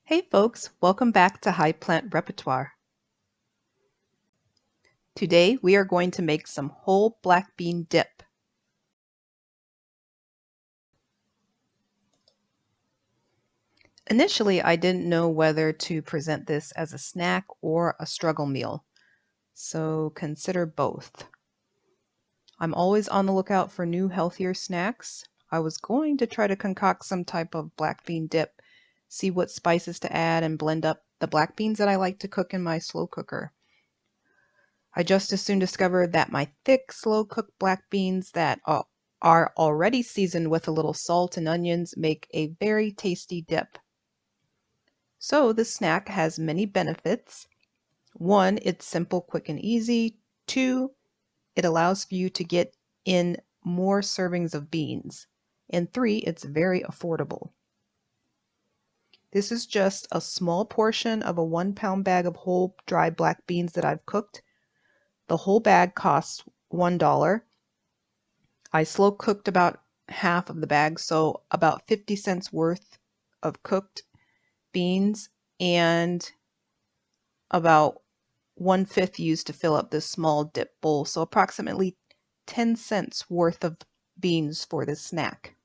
Hey folks, welcome back to High Plant Repertoire. Today we are going to make some whole black bean dip. Initially, I didn't know whether to present this as a snack or a struggle meal, so consider both. I'm always on the lookout for new, healthier snacks. I was going to try to concoct some type of black bean dip, see what spices to add, and blend up the black beans that I like to cook in my slow cooker. I just as soon discovered that my thick, slow-cooked black beans that are already seasoned with a little salt and onions make a very tasty dip. So this snack has many benefits. 1, it's simple, quick, and easy. 2, it allows for you to get in more servings of beans. And 3, it's very affordable. This is just a small portion of a 1-pound bag of whole dry black beans that I've cooked. The whole bag costs $1. I slow cooked about half of the bag, so about 50 cents worth of cooked beans and about 1/5 used to fill up this small dip bowl, so approximately 10 cents worth of beans for this snack.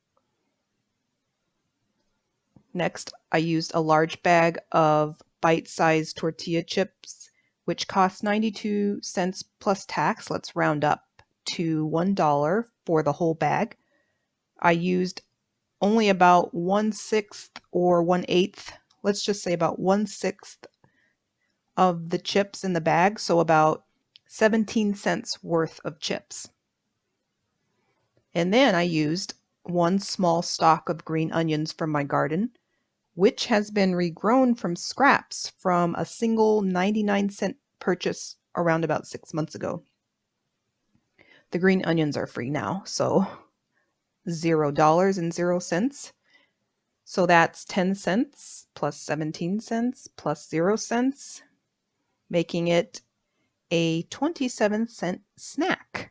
Next, I used a large bag of bite-sized tortilla chips, which cost 92 cents plus tax. Let's round up to $1 for the whole bag. I used only about 1/6 or 1/8, let's just say about 1/6 of the chips in the bag, so about 17 cents worth of chips. And then I used 1 small stalk of green onions from my garden, which has been regrown from scraps from a single 99-cent purchase around about 6 months ago. The green onions are free now, so $0.00. So that's 10 cents plus 17 cents plus 0 cents, making it a 27-cent snack.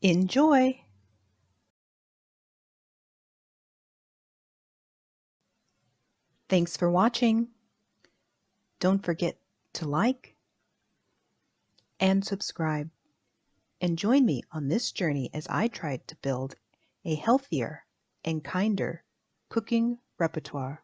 Enjoy! Thanks for watching. Don't forget to like and subscribe. And join me on this journey as I tried to build a healthier and kinder cooking repertoire.